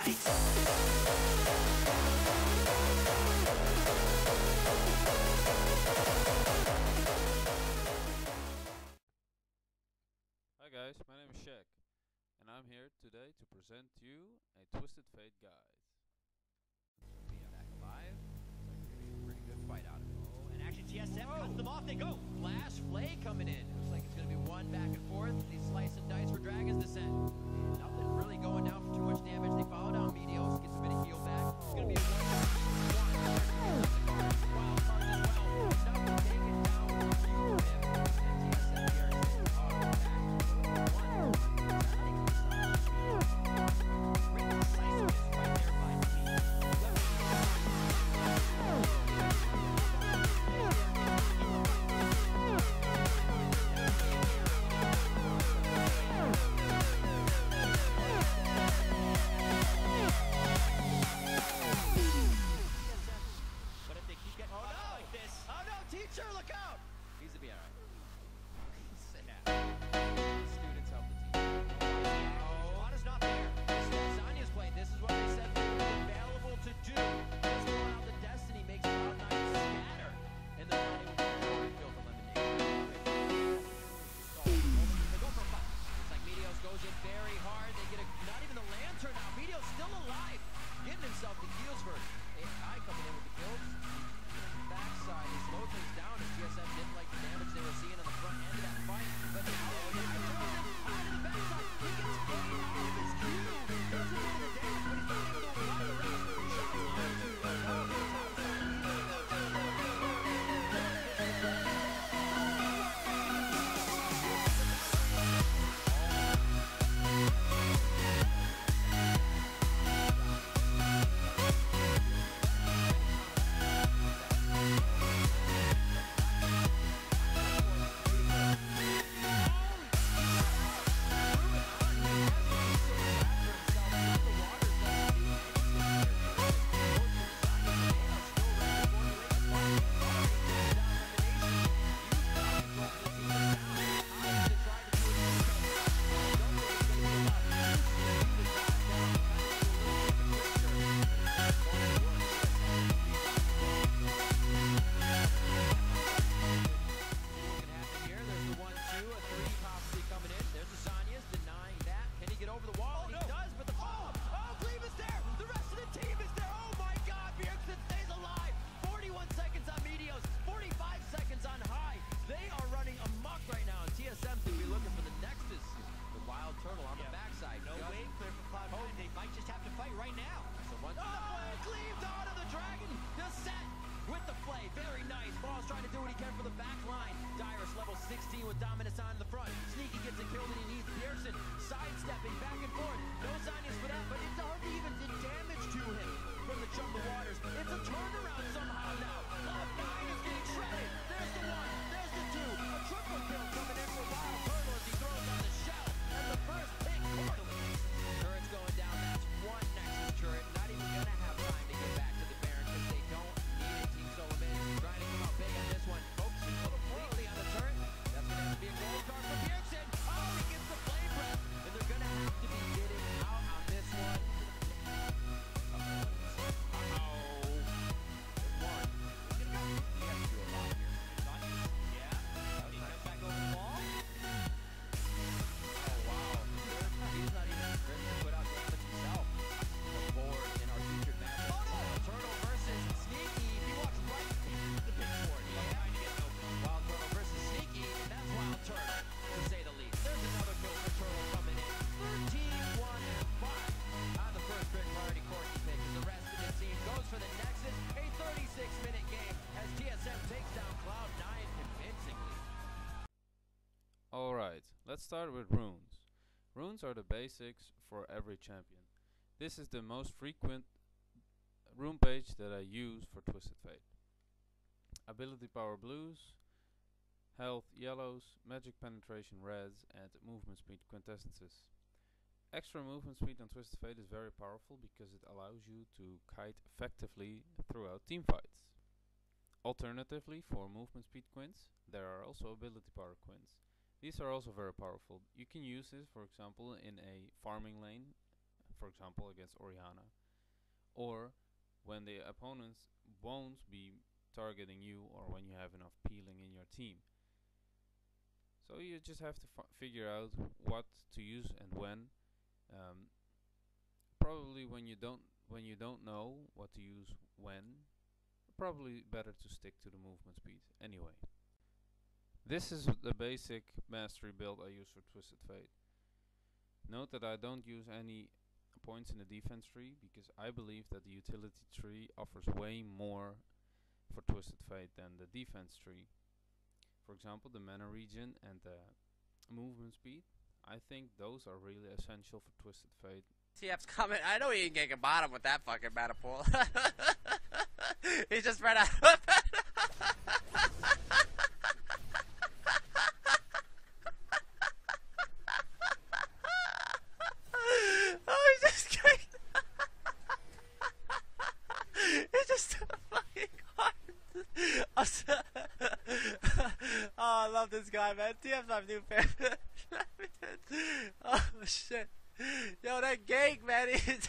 Hi guys, my name is Sjekk, and I'm here today to present to you a Twisted Fate guide. Back alive. Looks like we're getting a pretty good fight out of it. Oh, and actually TSM cuts them off. They go. Flash Flay coming in. Looks like it's going to be one back and forth. They slice and dice for Dragon's Descent. Nothing really going down for too much damage. They follow down Meteos, gets a bit of heal back. It's going to be a wild card as well. Nothing taken down for him. And TSM here is back. Teacher, look out! He's to be alright. Students help the team. Oh, Lana's not there. This is what Zanya's playing. This is what they said they were available to do. Just go out the Destiny makes Cloud9 scatter. And they're not able to get over kill from Lemonade. They go for a fight. Looks like Meteos goes in very hard. They get not even the lantern out. Meteos still alive. Getting himself the heals first. AI coming in with the kills. Backside, they slow things down as TSM didn't like the damage they were seeing on the front end of that fight. But they out of the backside. He gets taken out of his cube. Doesn't do the damage, but he's not able to apply the rest. Turtle on the backside. No way clear for Cloud9. They might just have to fight right now. So once cleaved on to the Dragon. Descent with the play. Very nice. Ball's trying to do what he can for the back line. Dyrus level 16 with Dominus on the front. Sneaky gets it killed and he needs Pearson. Sidestepping back and forth. No Zanias for that, but it's hard to even do damage to him from the jungle waters. It's a turnaround somehow now. Cloud9 is getting shredded. There's the one. There's the two. A triple kill coming in for Wild Turtle as he throws on the shell. And the first pick quarterly. Turret's going down. That's one Nexus turret. Not even going to have time to get back to the Baron because they don't need it. Team Solomon trying to come out big on this one. Focusing completely on the turret. That's going to have to be a gold card for Pearson. Oh, he gets the flame breath. And they're going to have to be getting out on this one. Alright, let's start with runes. Runes are the basics for every champion. This is the most frequent rune page that I use for Twisted Fate. Ability power blues, health yellows, magic penetration reds, and movement speed quintessences. Extra movement speed on Twisted Fate is very powerful because it allows you to kite effectively throughout teamfights. Alternatively, for movement speed quints, there are also ability power quints. These are also very powerful. You can use this, for example, in a farming lane for example against Oriana, or when the opponents won't be targeting you, or when you have enough peeling in your team. So you just have to figure out what to use and when. Um, Probably when you don't know what to use when, probably better to stick to the movement speed anyway. This is the basic mastery build I use for Twisted Fate. Note that I don't use any points in the defense tree, because I believe that the utility tree offers way more for Twisted Fate than the defense tree. For example, the mana regen and the movement speed, I think those are really essential for Twisted Fate. TF's coming. I know he ain't getting bottom with that fucking mana pool. He just ran out. Oh, he just kicked. He just took a fucking card. Oh, I love this guy, man. TF's my new favorite. Oh, shit. Yo, that gang, man, he's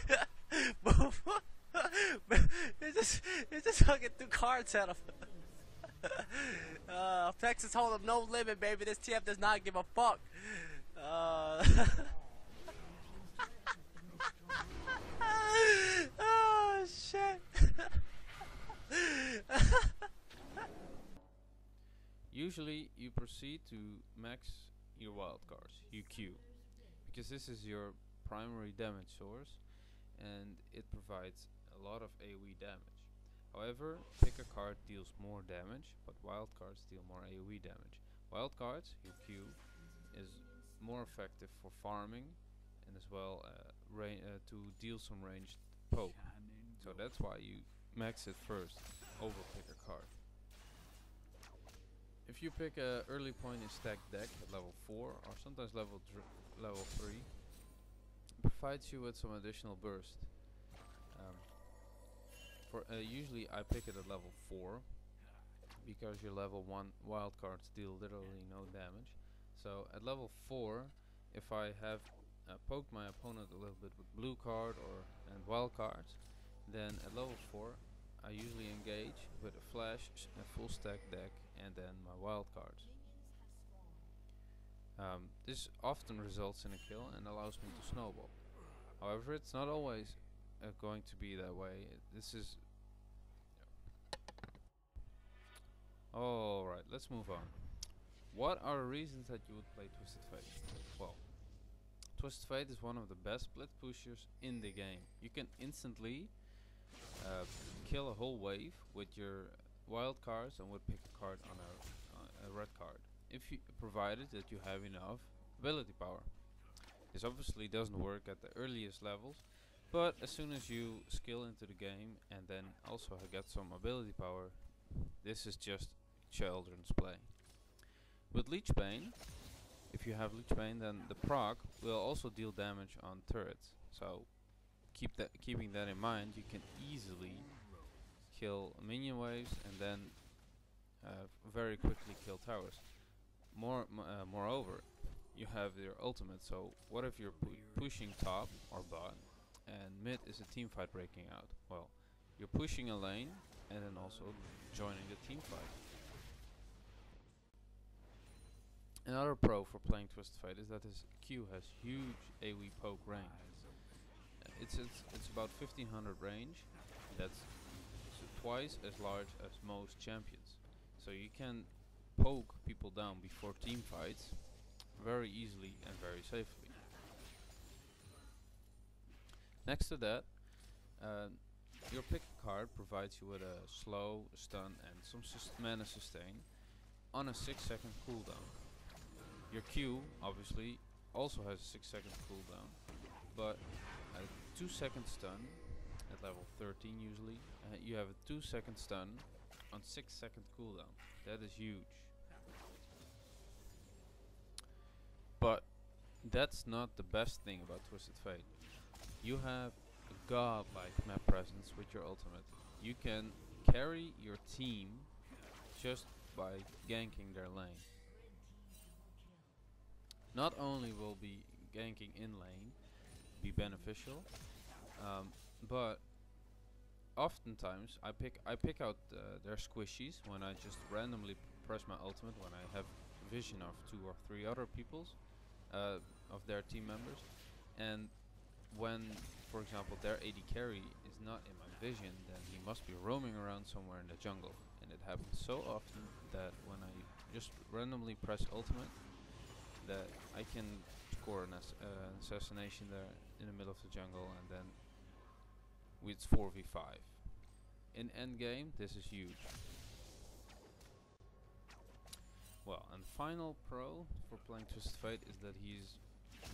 just fucking threw cards at him. Texas Hold'em, no limit, baby. This TF does not give a fuck. Oh, shit. Usually, you proceed to max your wild cards, you queue, because this is your primary damage source and it provides a lot of AoE damage. However, pick a card deals more damage, but wild cards deal more AoE damage. Wild cards, your queue, is more effective for farming and as well to deal some ranged poke. So that's why you max it first over pick a card. If you pick a early point in stacked deck at level 4 or sometimes level 3, it provides you with some additional burst. Usually I pick it at level 4 because your level 1 wild cards deal literally no damage. So at level 4, if I have poked my opponent a little bit with blue card and wild cards, then at level 4 I usually engage with a flash, a full stack deck, and then my wild cards. This often results in a kill and allows me to snowball. However, it's not always going to be that way. This is... Alright, let's move on. What are the reasons that you would play Twisted Fate? Well, Twisted Fate is one of the best split pushers in the game. You can instantly kill a whole wave with your wild cards and would pick a card on a red card, if you provided that you have enough ability power. This obviously doesn't work at the earliest levels, but as soon as you skill into the game and then also get some ability power, this is just children's play. With Leech Bane, if you have Leech Bane, then the proc will also deal damage on turrets. So keeping that in mind, you can easily kill minion waves and then very quickly kill towers. Moreover, you have your ultimate, so what if you're pushing top or bot and mid is a team fight breaking out? Well, you're pushing a lane and then also joining the team fight. Another pro for playing Twisted Fate is that his Q has huge AoE poke range. It's about 1500 range. That's twice as large as most champions. So you can poke people down before team fights very easily and very safely. Next to that, your pick card provides you with a slow, stun and some mana sustain on a 6-second cooldown. Your Q obviously also has a 6-second cooldown, but a 2-second stun at level 13 usually. You have a 2-second stun on 6-second cooldown. That is huge. But that's not the best thing about Twisted Fate. You have a godlike map presence with your ultimate. You can carry your team just by ganking their lane. Not only will be ganking in lane, be beneficial. But oftentimes I pick out their squishies when I just randomly press my ultimate when I have vision of 2 or 3 other people's of their team members, and when, for example, their AD carry is not in my vision, then he must be roaming around somewhere in the jungle. And it happens so often that when I just randomly press ultimate, that I can score an assassination there in the middle of the jungle, and then it's 4v5. In endgame, this is huge. Well, and final pro for playing Twisted Fate is that he's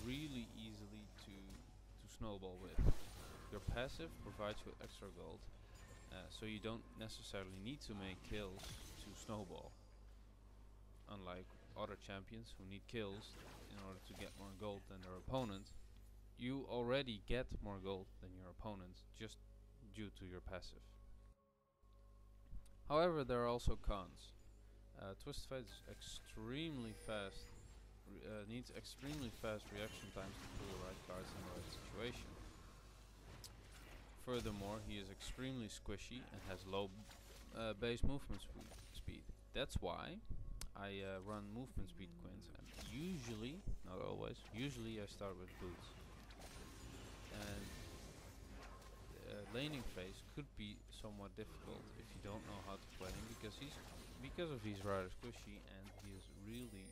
really easily to snowball with. Your passive provides you extra gold, so you don't necessarily need to make kills to snowball. Unlike other champions who need kills in order to get more gold than their opponent, you already get more gold than your opponent just due to your passive. However, there are also cons. Twisted Fate is extremely fast, needs extremely fast reaction times to pull the right cards in the right situation. Furthermore, he is extremely squishy and has low base movement speed. That's why I run movement speed quins, and usually, not always, usually I start with boots. And laning phase could be somewhat difficult if you don't know how to play him, because he's rather squishy and he is really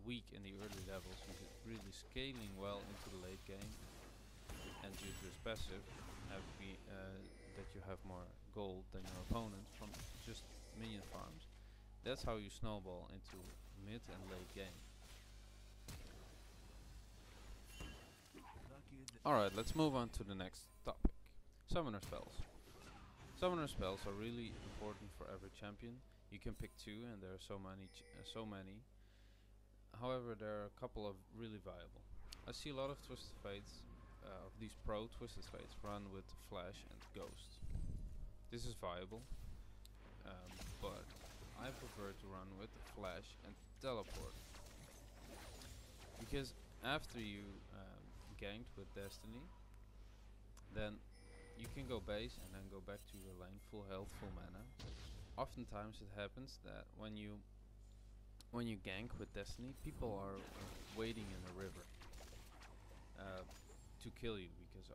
weak in the early levels. He's really scaling well into the late game, and due to his passive, that you have more gold than your opponent from just minion farms. That's how you snowball into mid and late game. Alright, let's move on to the next topic. Summoner spells. Summoner spells are really important for every champion. You can pick 2 and there are so many. However, there are a couple of really viable. I see a lot of Twisted Fates, of these pro Twisted Fates, run with Flash and Ghost. This is viable, but I prefer to run with Flash and Teleport. Because after you ganked with Destiny, then you can go base and then go back to your lane full health, full mana. Oftentimes it happens that when you gank with Destiny, people are waiting in the river to kill you, because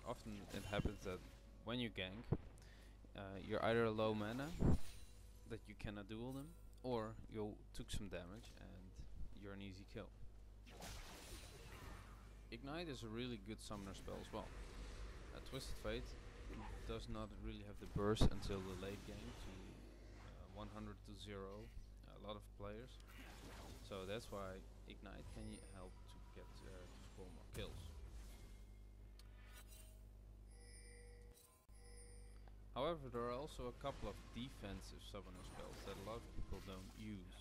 often it happens that when you gank, you're either low mana that you cannot duel them, or you took some damage and you're an easy kill. Ignite is a really good summoner spell as well. Twisted Fate does not really have the burst until the late game to 100 to 0 a lot of players, so that's why Ignite can help to get to score more kills. However, there are also a couple of defensive summoner spells that a lot of people don't use,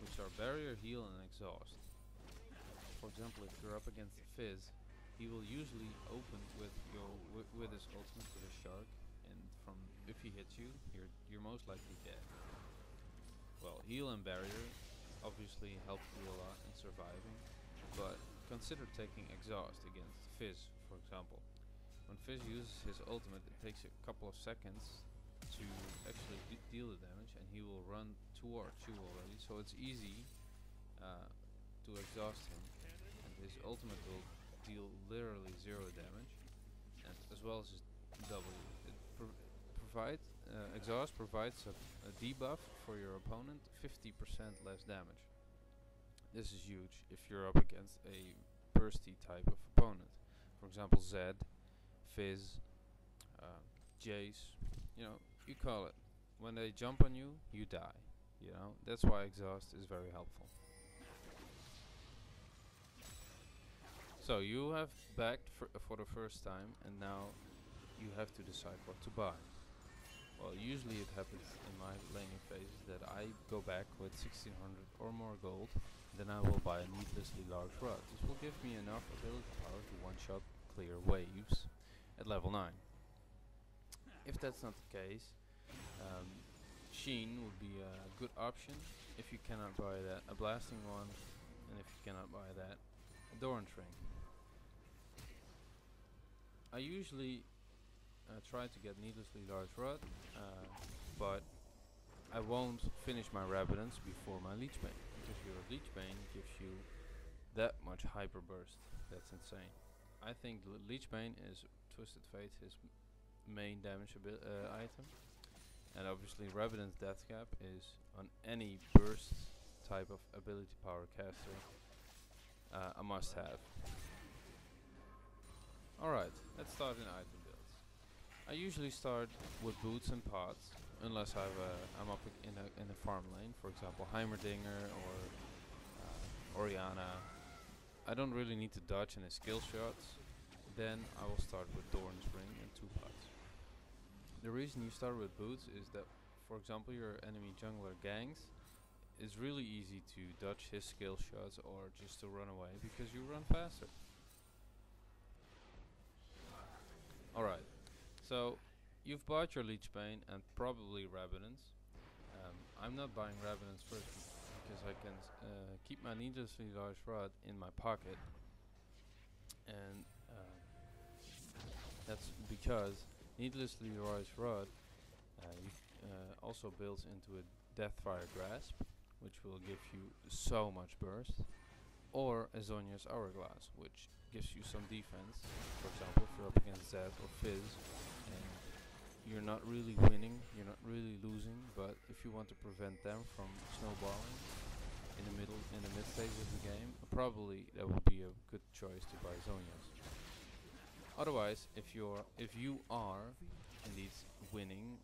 which are Barrier, Heal and Exhaust. For example, if you're up against Fizz, he will usually open with his ultimate with a shark, and if he hits you, you're most likely dead. Well, Heal and Barrier obviously help you a lot in surviving, but consider taking Exhaust against Fizz, for example. When Fizz uses his ultimate, it takes a couple of seconds to actually deal the damage, and he will run towards you already, so it's easy to exhaust him, and his ultimate will deal literally 0 damage, and as well as his W. Exhaust provides a debuff for your opponent, 50% less damage. This is huge if you're up against a bursty type of opponent. For example, Zed, Fizz, Jace, you call it. When they jump on you, you die. That's why Exhaust is very helpful. So you have backed for the first time, and now you have to decide what to buy. Well, usually it happens in my laning phases that I go back with 1600 or more gold, then I will buy a needlessly large rod. This will give me enough ability power to one-shot clear waves at level 9. If that's not the case, Sheen would be a good option. If you cannot buy that, a blasting one, and if you cannot buy that, a Doran's Ring. I usually try to get needlessly large rod, but I won't finish my Rabidance before my Leech Bane, because your Leech Bane gives you that much hyper burst. That's insane. I think Leech Bane is Twisted Fate his main damage item, and obviously Rabidance Death Cap is on any burst type of ability power caster a must have. Alright, let's start in item builds. I usually start with boots and pots, unless I'm up in a farm lane, for example Heimerdinger or Oriana. I don't really need to dodge any skill shots. Then I will start with Doran's Ring and 2 pots. The reason you start with boots is that, for example, your enemy jungler ganks, it's really easy to dodge his skill shots or just to run away because you run faster. Alright, so you've bought your Leech Bane and probably Rabidance. I'm not buying Rabidance first because I can keep my needlessly large rod in my pocket, and that's because needlessly large rod also builds into a Deathfire Grasp, which will give you so much burst, or a Zhonya's Hourglass, which gives you some defense. For example, if you're up against Zed or Fizz and you're not really winning, you're not really losing, but if you want to prevent them from snowballing in the mid stage of the game, probably that would be a good choice to buy Zhonya's. Otherwise, if you are indeed winning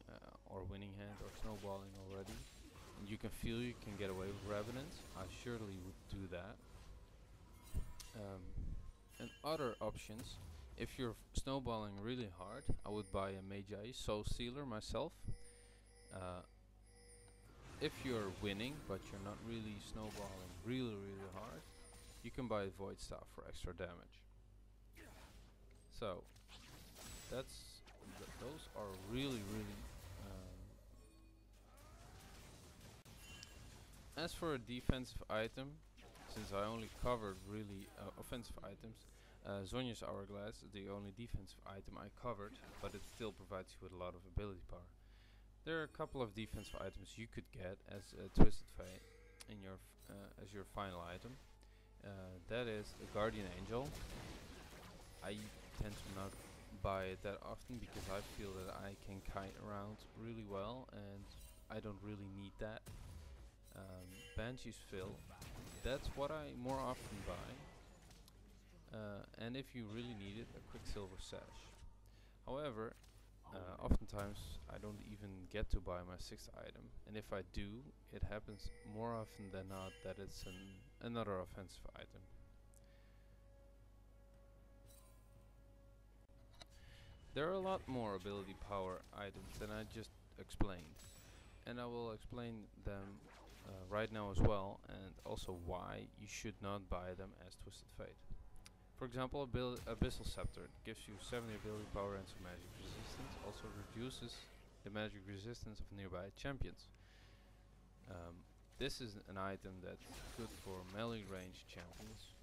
or winning hand or snowballing already, and you can feel you can get away with Rabidance, I surely would do that. And other options, if you're snowballing really hard, I would buy a Magi Soul Stealer myself. If you're winning but you're not really snowballing really hard, you can buy Void Staff for extra damage. So that's those are really as for a defensive item, since I only covered really offensive items, Zhonya's Hourglass is the only defensive item I covered, but it still provides you with a lot of ability power. There are a couple of defensive items you could get as Twisted Fate in your as your final item. That is a Guardian Angel. I tend to not buy it that often because I feel that I can kite around really well and I don't really need that. Banshee's Fill, that's what I more often buy. And if you really need it, a Quicksilver Sash. However, oftentimes I don't even get to buy my 6th item, and if I do, it happens more often than not that it's another offensive item. There are a lot more ability power items than I just explained, and I will explain them right now as well, and also why you should not buy them as Twisted Fate. For example, Abyssal Scepter gives you 70 ability power and some magic resistance, also reduces the magic resistance of nearby champions. This is an item that's good for melee range champions,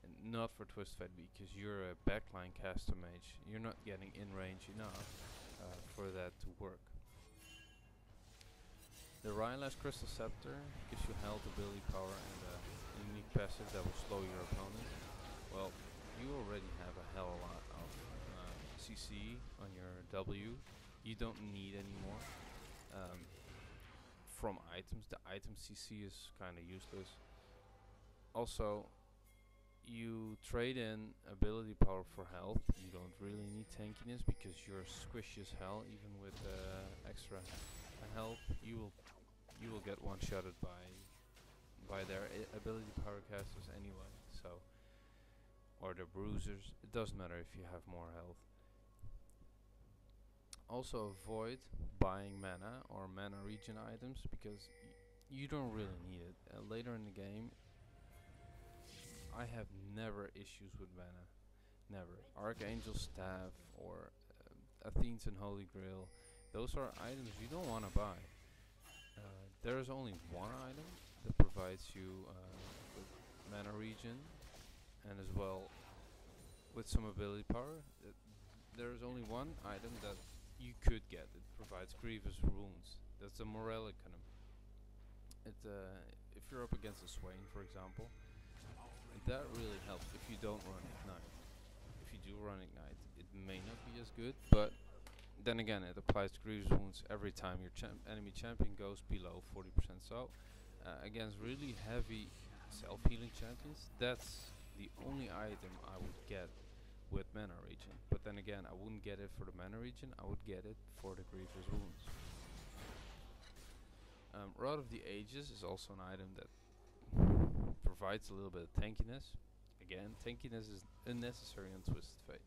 and not for Twisted Fate because you're a backline caster mage. You're not getting in range enough for that to work. The Rylash Crystal Scepter gives you health, ability power, and a unique passive that will slow your opponent. Well, you already have a hell of a lot of CC on your W. You don't need any more from items. The item CC is kinda useless. Also, you trade in ability power for health. You don't really need tankiness because you're squishy as hell. Even with extra health, you will get one-shotted by their ability power casters anyway. So, or the bruisers. It doesn't matter if you have more health. Also avoid buying mana or mana regen items because you don't really need it. Later in the game, I have never issues with mana. Never. Archangel Staff or Athene's and Holy Grail, those are items you don't want to buy. There is only one item that provides you with mana regen and as well with some ability power. there is only one item that you could get. It provides grievous wounds. That's a morale economy. If you're up against a Swain, for example, that really helps if you don't run Ignite. If you do run Ignite, it may not be as good, but then again, it applies to grievous wounds every time your enemy champion goes below 40%. So, against really heavy self-healing champions, that's the only item I would get with mana regen. But then again, I wouldn't get it for the mana regen, I would get it for the grievous wounds. Rod of the Ages is also an item that provides a little bit of tankiness. Again, tankiness is unnecessary on Twisted Fate.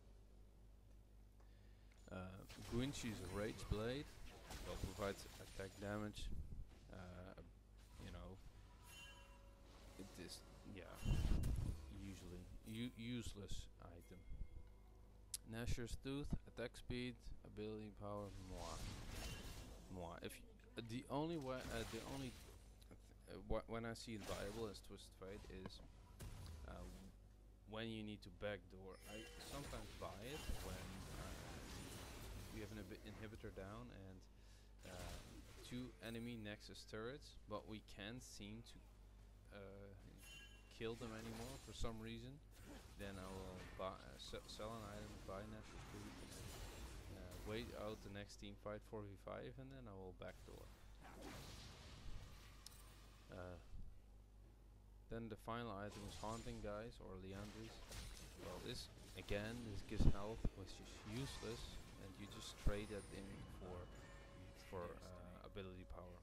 Guinchi's Rage Blade, well, provides attack damage. You know, it is, yeah, usually useless item. Nashor's Tooth, attack speed, ability power, moi. If the only way, when I see it viable as Twisted Fate is when you need to backdoor. I sometimes buy it when we have an inhibitor down and 2 enemy Nexus turrets, but we can't seem to kill them anymore for some reason. Then I will sell an item, buy Nashor's Tooth, wait out the next team fight 4v5, and then I will backdoor. Then the final item is Haunting Guys or Leandries. Well, this gives health, which is useless, and you just trade that in for ability power.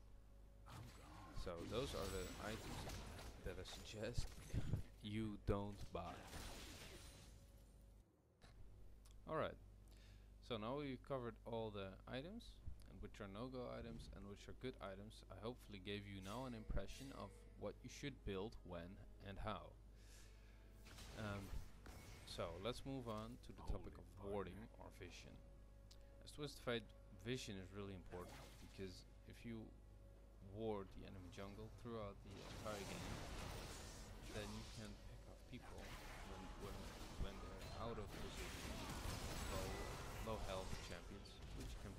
So those are the items that I suggest you don't buy. Alright, so now we've covered all the items, and which are no-go items and which are good items. I hopefully gave you now an impression of what you should build, when, and how. So let's move on to the topic of warding or vision. As Twisted Fate, vision is really important, because if you ward the enemy jungle throughout the entire game, then you can pick off people when they're out of position, low health champions, which can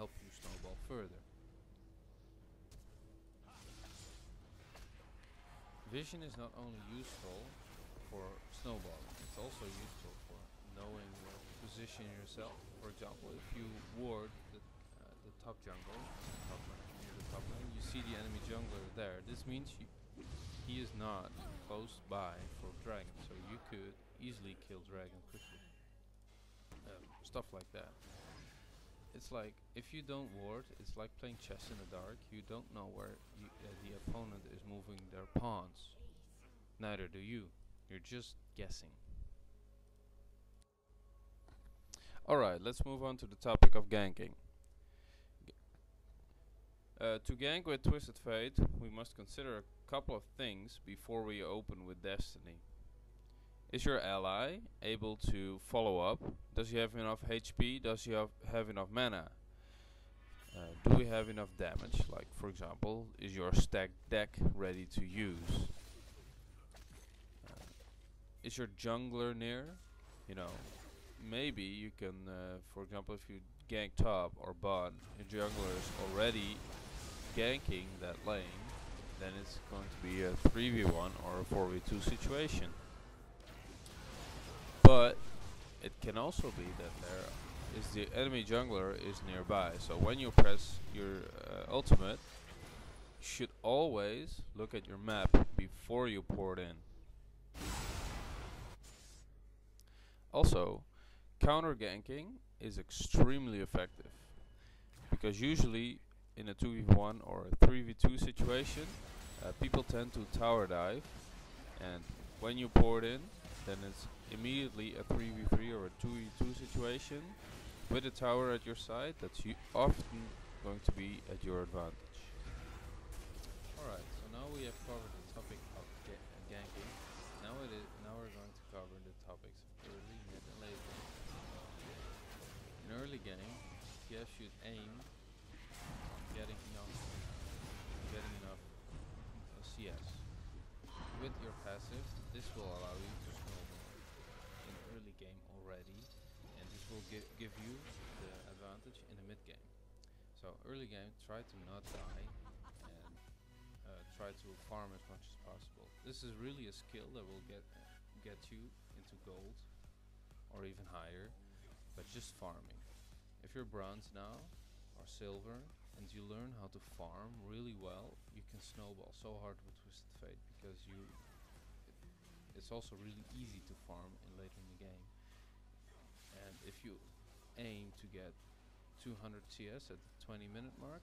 help you snowball further. Vision is not only useful for snowballing, it's also useful for knowing where to position yourself. For example, if you ward the top jungle, near the top lane, you see the enemy jungler there. This means he is not close by for dragon, so you could easily kill dragon quickly. Stuff like that. It's like, if you don't ward, it's like playing chess in the dark. You don't know where the opponent is moving their pawns. Neither do you. You're just guessing. Alright, let's move on to the topic of ganking. To gank with Twisted Fate, we must consider a couple of things before we open with Destiny. Is your ally able to follow up? Does he have enough HP? Does he have enough mana? Do we have enough damage? Like, for example, is your stacked deck ready to use? Is your jungler near? You know, maybe you can, for example, if you gank top or bot, your jungler is already ganking that lane, then it's going to be a 3v1 or a 4v2 situation. But it can also be that the enemy jungler is nearby. So when you press your ultimate, you should always look at your map before you pour it in. Also, counter ganking is extremely effective, because usually in a 2v1 or a 3v2 situation, people tend to tower dive, and when you pour it in, then it's immediately a 3v3 or a 2v2 situation with a tower at your side. That's often going to be at your advantage. Alright, so now we have covered the topic of ganking. Now we're going to cover the topics of early, mid, and late game. In early game, you should aim on getting enough CS. With your passive, this will allow you to snowball in early game already, and this will will give you the advantage in the mid game. So early game, try to not die and try to farm as much as possible. This is really a skill that will get you into gold or even higher, but just farming. If you're bronze now or silver and you learn how to farm really well, you can snowball so hard with Twisted Fate because it's also really easy to farm late in the game. And if you aim to get 200 CS at the 20-minute mark,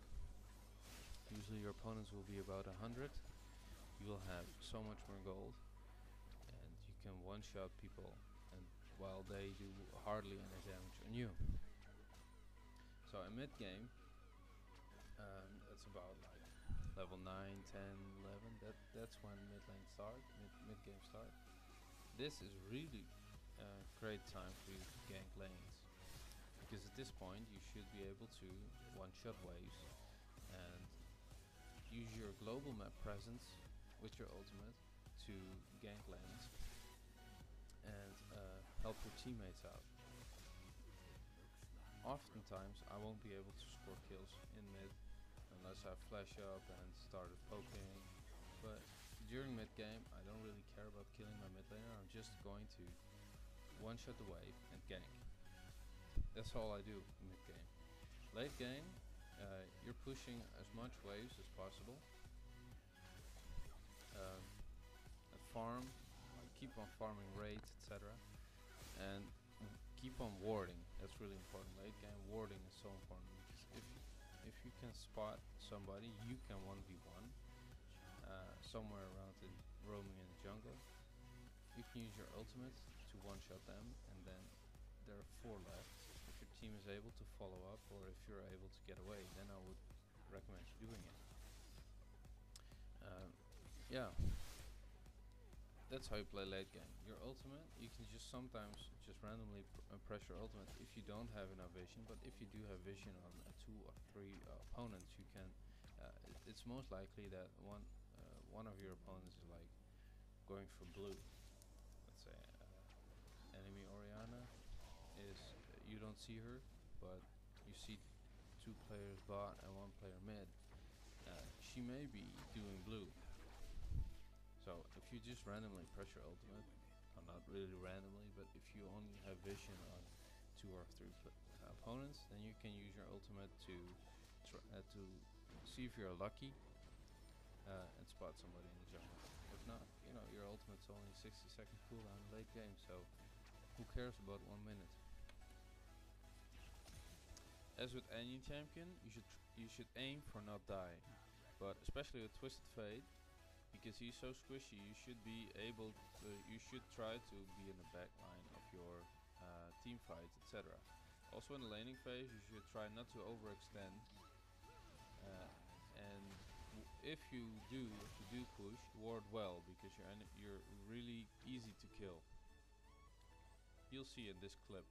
usually your opponents will be about 100. You will have so much more gold, and you can one-shot people, and while they do hardly any damage on you. So in mid game, it's about like level 9, 10, 11. That's when mid game start. This is really a great time for you to gank lanes, because at this point you should be able to one-shot waves and use your global map presence with your ultimate to gank lanes and help your teammates out. Oftentimes I won't be able to score kills in mid unless I flash up and started poking, but during mid game I don't really care about killing my mid laner. I'm just going to one-shot the wave and gank. That's all I do in mid game. Late game, you're pushing as much waves as possible. Farm, keep on farming raids, etc. And keep on warding. That's really important. Late game warding is so important, because if you can spot somebody, you can 1v1 somewhere around roaming in the jungle. You can use your ultimate to one-shot them, and then there are 4 left. If your team is able to follow up, or if you're able to get away, then I would recommend you doing it. Yeah, that's how you play late game. Your ultimate, you can just sometimes just randomly press your ultimate if you don't have enough vision, but if you do have vision on 2 or 3 opponents, you can. It's most likely that one of your opponents is like going for blue. Let's say enemy Oriana is you don't see her, but you see 2 players bot and 1 player mid. She may be doing blue. So if you just randomly press your ultimate, or not really randomly, but if you only have vision on 2 or 3 opponents, then you can use your ultimate to see if you're lucky and spot somebody in the jungle. If not, your ultimate's only 60-second cooldown late game, so who cares about 1 minute? As with any champion, you should aim for not dying, but especially with Twisted Fate, because he's so squishy, you should try to be in the back line of your team fights, etc. Also in the laning phase, you should try not to overextend, and if you do push, ward well, because you're really easy to kill. You'll see in this clip.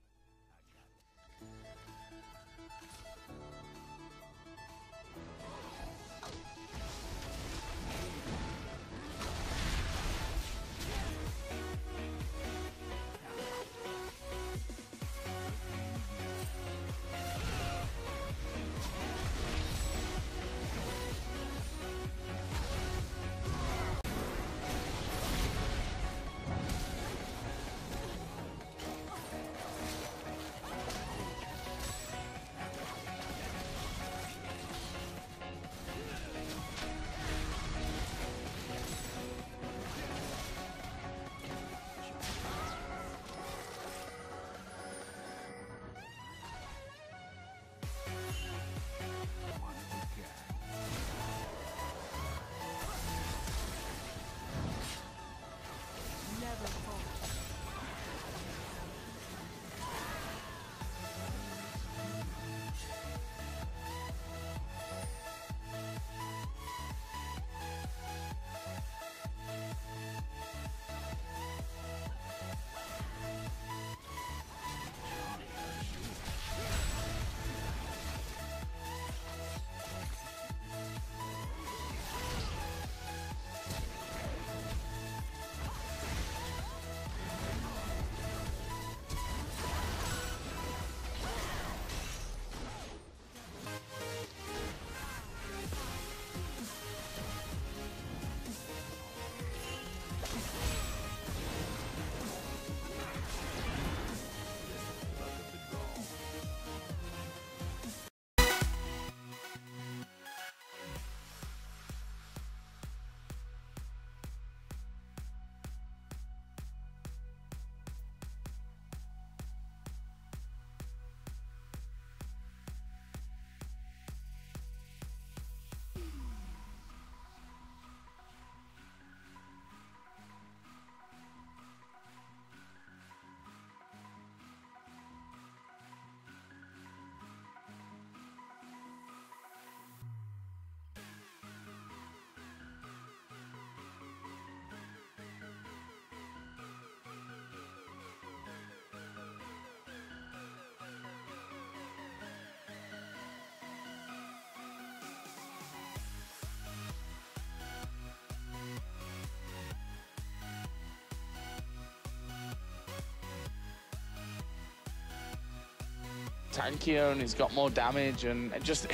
tankier and he's got more damage and just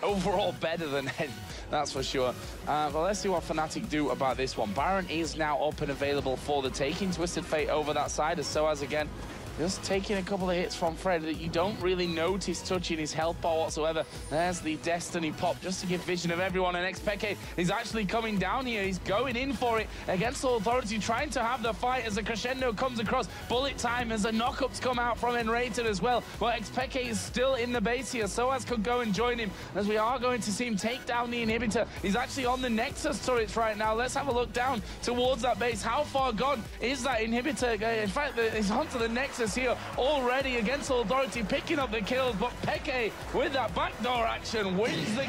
overall better than Ed, that's for sure. But let's see what Fnatic do about this one. Baron is now up and available for the taking. Twisted Fate over that side as Soaz again. Just taking a couple of hits from Fred that you don't really notice touching his health bar whatsoever. There's the Destiny pop just to give vision of everyone. And Sjekkkk is actually coming down here. He's going in for it against Authority, trying to have the fight as a crescendo comes across. Bullet time as the knockups come out from Enrated as well. But Sjekkkk is still in the base here. Soaz could go and join him as we are going to see him take down the inhibitor. He's actually on the Nexus turrets right now. Let's have a look down towards that base. How far gone is that inhibitor? In fact, he's onto the Nexus here already against Authority, picking up the kills, but Sjekkkk with that backdoor action wins the game.